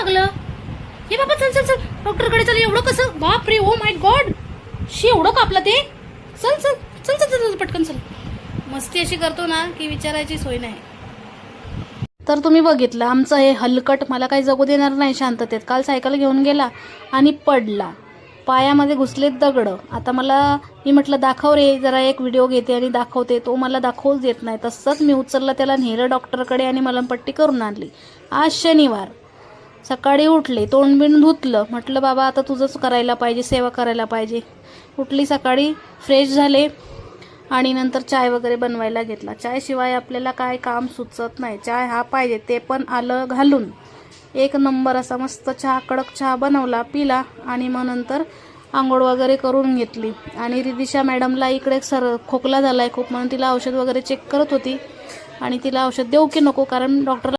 लागलं? हे बाबा चल चल चल डॉक्टरकडे चल. एवढं कसं? बाप रे, ओ माय गॉड, शी एवढं कापलं ते. चल चल चल चल चल पटकन चल. मस्ती अशी करतो ना की विचारायची सोय नाही. तर तुम्ही बघितलं आमचं हे हलकट मला काही जगू देणार नाही शांततेत. काल सायकल घेऊन गेला आणि पडला, पायामध्ये घुसलेत दगड. आता मी म्हटलं दाखव रे, जरा एक व्हिडिओ घेते आणि दाखवते. तो मला दाखवूच देत नाही. तसंच मी उचललं त्याला, नेलं डॉक्टरकडे आणि मलमपट्टी करून आणली. आज शनिवार सकाळी उठले, तोंड बिंड धुतलं. म्हटलं बाबा आता तुझंच करायला पाहिजे, सेवा करायला पाहिजे. उठली सकाळी, फ्रेश झाले आणि नंतर चाय वगैरे बनवायला घेतला. चायशिवाय आपल्याला काय काम सुचत नाही. चाय हा पाहिजे, ते पण आलं घालून. एक नंबर असा मस्त चहा, कडक चहा बनवला, पिला आणि मग नंतर आंघोळ वगैरे करून घेतली. आणि रिदिशा मॅडमला इकडे खोकला झाला आहे खूप, म्हणून तिला औषध वगैरे चेक करत होती. आणि तिला औषध देऊ की नको, कारण डॉक्टरला